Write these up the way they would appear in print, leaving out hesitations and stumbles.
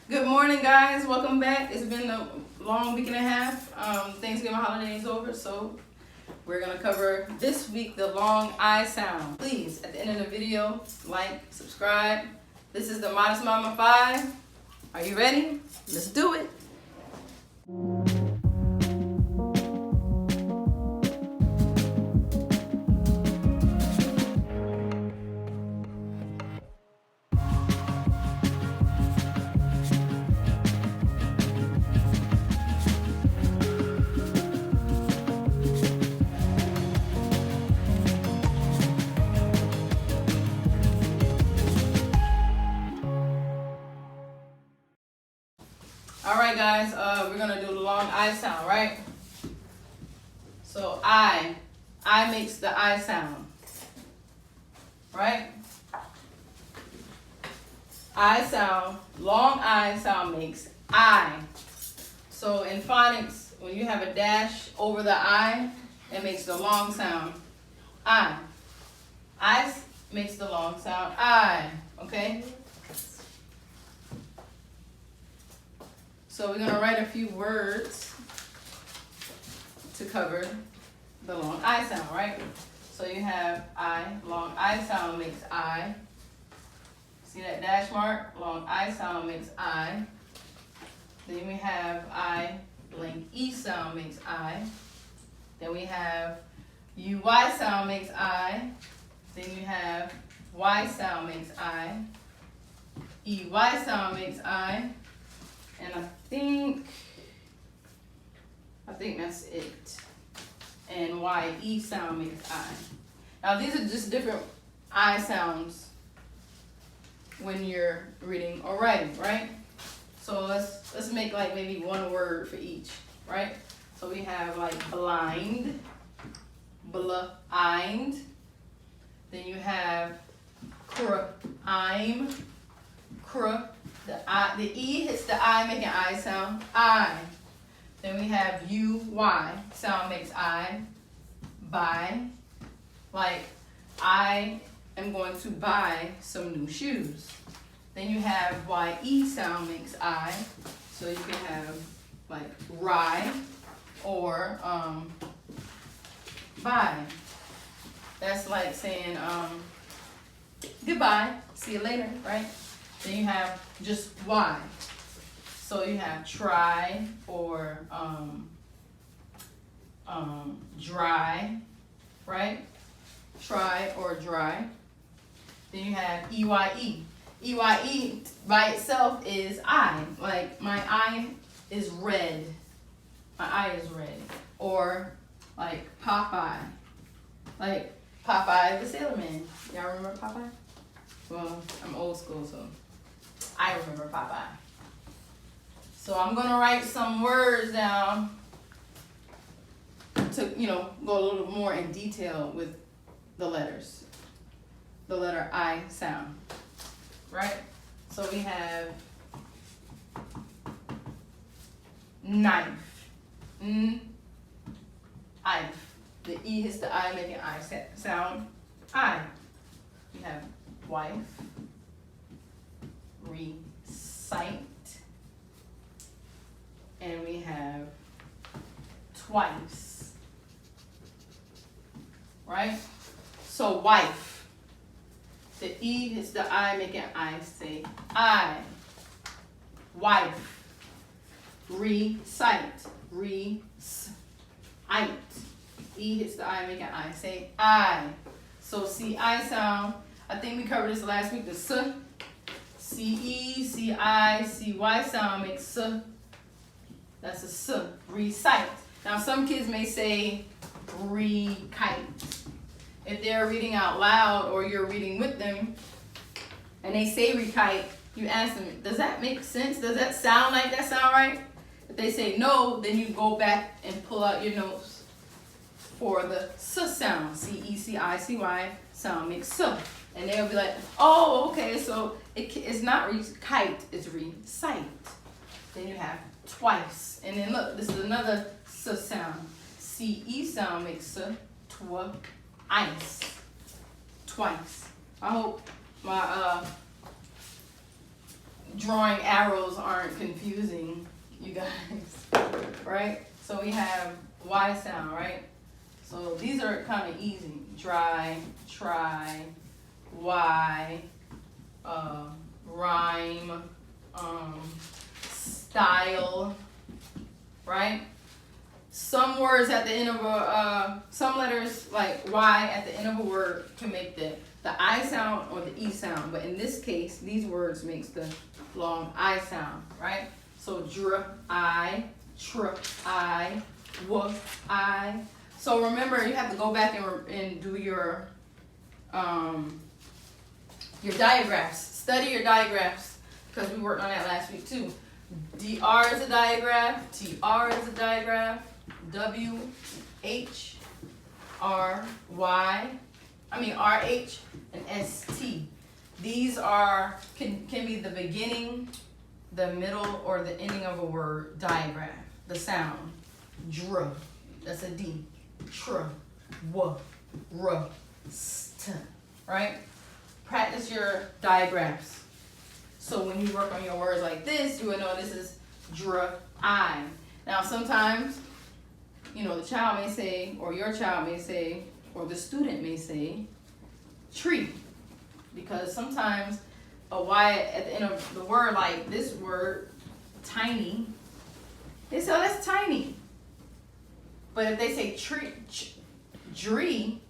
Good morning, guys. Welcome back. It's been a long week and a half. Thanksgiving holiday is over, so we're gonna cover this week the long I sound. Please, at the end of the video, like, subscribe. This is the Modest Mama 5. Are you ready? Let's do it. All right, guys, we're gonna do the long I sound, right? So I makes the I sound, right? I sound, long I sound makes I. So in phonics, when you have a dash over the I, it makes the long sound I. I makes the long sound I, okay? So we're gonna write a few words to cover the long I sound, right? So you have I, long I sound makes I. See that dash mark? Long I sound makes I. Then we have I, blank E sound makes I. Then we have UY sound makes I. Then you have Y sound makes I. EY sound makes I. And I think that's it. And YE sound makes I. Now these are just different I sounds when you're reading or writing, right? So let's make like maybe one word for each, right? So we have like blind, blind. Then you have I'm, the E hits the I, making I sound, I. Then we have UY, sound makes I, buy. Like, I am going to buy some new shoes. Then you have YE, sound makes I. So you can have like rye or buy. That's like saying goodbye, see you later, right? Then you have just Y. So you have try or dry, right? Try or dry. Then you have EYE. EYE by itself is I. Like my eye is red. My eye is red. Or like Popeye. Like Popeye the Sailor Man. Y'all remember Popeye? Well, I'm old school, so I remember Popeye. So I'm gonna write some words down to, go a little more in detail with the letters. The letter I sound, right? So we have knife, knife. The E hits the I, making I sound I. We have wife, recite, and we have twice, right? So wife, the E hits the I, making I say I. Wife, recite, recite. E hits the I, making I say I. So see I sound, I think we covered this last week, the S. C-E, C-I, C-Y sound makes S. That's a S. Recite. Now some kids may say re-kite. If they're reading out loud or you're reading with them and they say re-kite, you ask them, does that make sense? Does that sound like that sound right? If they say no, then you go back and pull out your notes for the S sound. C-E-C-I-C-Y sound makes S. And they'll be like, oh, okay, so it's not re-kite, it's recite. Then you have twice. And then look, this is another S sound. C-E sound makes S. Ice. Twice. I hope my drawing arrows aren't confusing, you guys, right? So we have Y sound, right? So these are kind of easy. Dry, try, Y, rhyme, style, right? Some words at the end of a, some letters like Y at the end of a word can make the I sound or the E sound. But in this case, these words makes the long I sound, right? So dr, I, tr, I, w, I. So remember, you have to go back and do your diagraphs. Study your diagraphs because we worked on that last week too. DR is a diagraph, TR is a diagraph, W, H, R, Y, RH, and ST. These are can be the beginning, the middle, or the ending of a word diagraph. The sound. Dr, that's a D. Tr, W, R, st. Right? Practice your diagrams. So when you work on your words like this, you will know this is dr, I. Now sometimes, you know, the child may say, or your child may say, or the student may say, tree. Because sometimes a Y at the end of the word, like this word, tiny, they say, oh, that's tiny. But if they say tree, dree,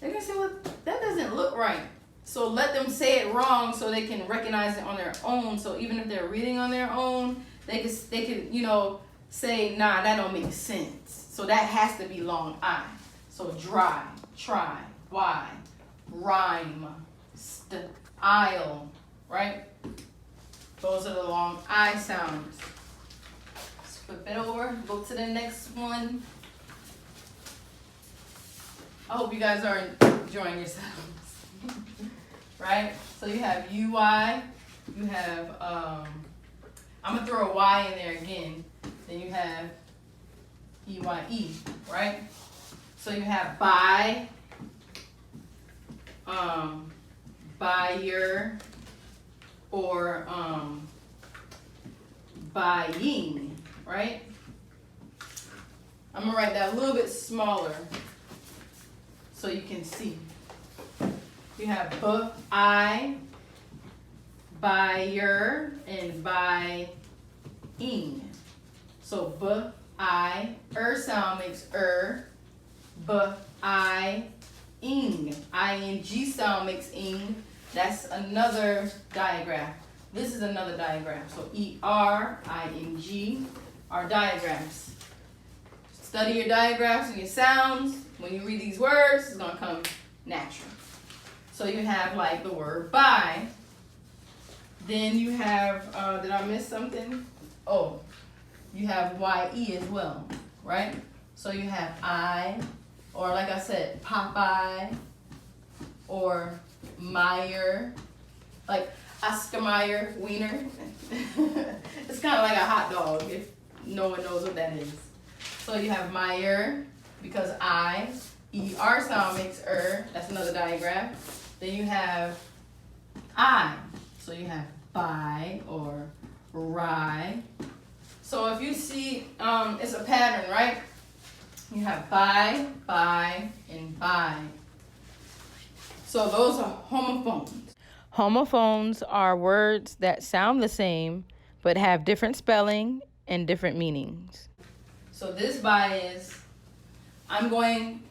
they're going to say, well, that doesn't look right. So let them say it wrong so they can recognize it on their own. So even if they're reading on their own, they can, you know, say, nah, that don't make sense. So that has to be long I. So dry, try, Y, rhyme, style, right? Those are the long I sounds. Let's flip it over, go to the next one. I hope you guys are enjoying yourselves. Right? So you have UY, you have, I'm going to throw a Y in there again. Then you have EYE, right? So you have buy, buyer, or buying, right? I'm going to write that a little bit smaller so you can see. You have I, buyer, and buying. So I, sound makes I, ing. ING sound makes ing. That's another diagram. This is another diagram. So ER, ING are diagrams. Study your diagrams and your sounds. When you read these words, it's going to come natural. So you have like the word buy. Then you have, did I miss something? Oh, you have YE as well, right? So you have I, or like I said, Popeye, or Meyer, like Oscar Mayer, Wiener. It's kind of like a hot dog if no one knows what that is. So you have Meyer, because ER sound makes that's another diagram. Then you have I, so you have buy or rye. So if you see, it's a pattern, right? You have buy, and buy. So those are homophones. Homophones are words that sound the same, but have different spelling and different meanings. So this buy is, I'm going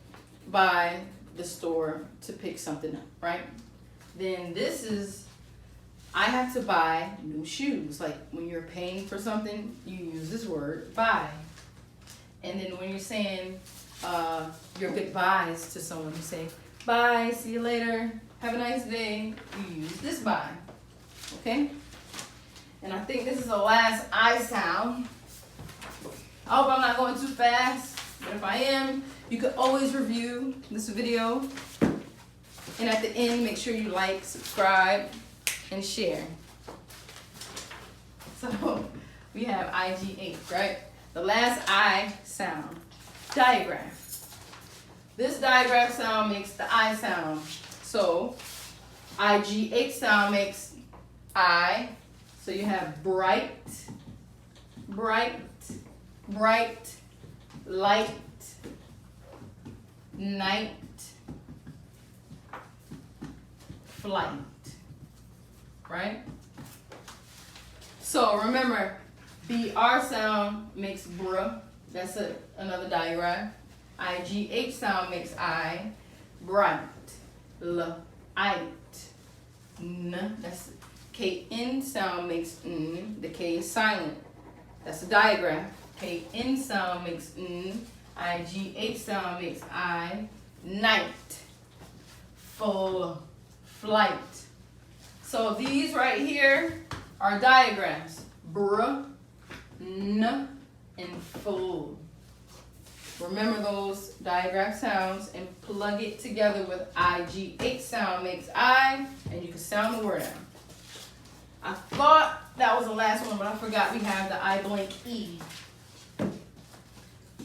by the store to pick something up, right? Then this is, I have to buy new shoes. Like when you're paying for something, you use this word, buy. And then when you're saying your goodbyes to someone, you say, bye, see you later, have a nice day. You use this buy, okay? And I think this is the last I sound. I hope I'm not going too fast, but if I am, you could always review this video. And at the end, make sure you like, subscribe, and share. So we have IGH, right? The last I sound. Diagram. This diagram sound makes the I sound. So IGH sound makes I, So you have bright, bright, bright, light, night, flight, right? So remember, BR sound makes br. That's another diagram. IGH sound makes I. Bright. Light. N. That's KN sound makes N. The K is silent. That's a diagram. KN sound makes N. IGH sound makes I. Night. Full. Flight. So these right here are diagrams. Br, N, and full. Remember those diagram sounds and plug it together with IGH sound makes I, and you can sound the word out. I thought that was the last one, but I forgot we have the I blank E.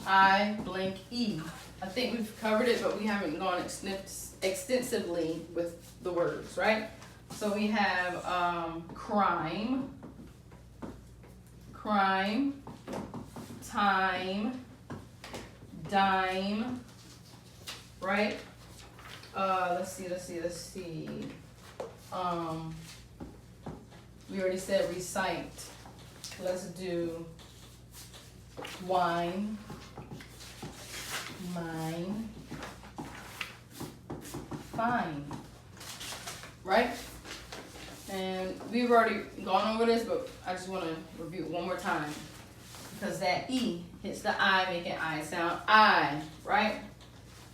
I blank E. I think we've covered it, but we haven't gone extensively with the words, right? So we have crime, crime, time, dime, right? Let's see. We already said recite. Let's do wine, mine, fine, right? And we've already gone over this, but I just want to review it one more time. Because that E hits the I, making I sound I, right?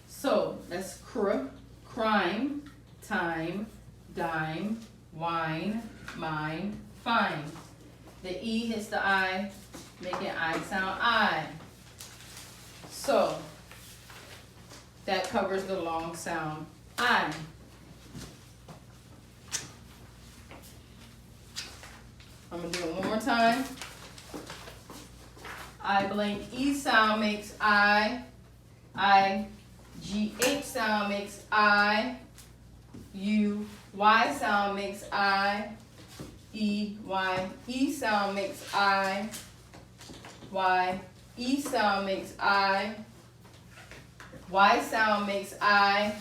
So that's crime, time, dime, wine, mine, fine. The E hits the I, making I sound I. So that covers the long sound I. I'm going to do it one more time. I blank E sound makes I. GH sound makes I. Y sound makes I. E sound makes I. E sound makes I. Y sound makes I.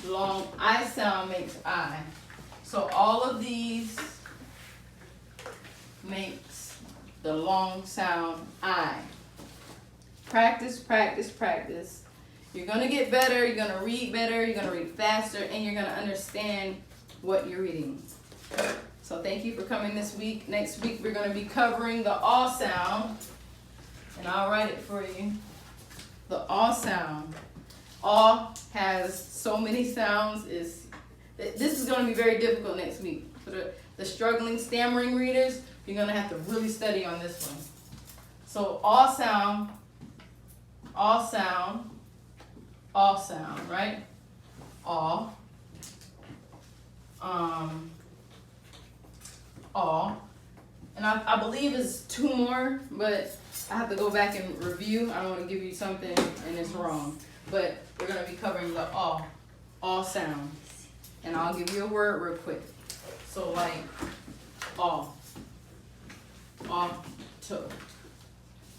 Long I sound makes I. So all of these makes the long sound I. Practice, practice, practice. You're going to get better, you're going to read better, you're going to read faster, and you're going to understand what you're reading. So thank you for coming this week. Next week we're going to be covering the aw sound, and I'll write it for you. The aw sound. Aw has so many sounds. This is going to be very difficult next week. For the struggling stammering readers, you're going to have to really study on this one. So aw sound, right? Aw. Aw. And I believe it's two more, but I have to go back and review. I don't want to give you something and it's wrong. But we're going to be covering the aw sound. And I'll give you a word real quick. So like aw. Auto.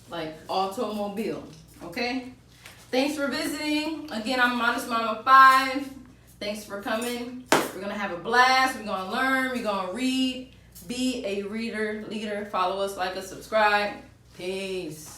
Like automobile. Okay? Thanks for visiting. Again, I'm Modest Mama 5. Thanks for coming. We're going to have a blast. We're going to learn. We're going to read. Be a reader, leader. Follow us, like us, subscribe. Peace.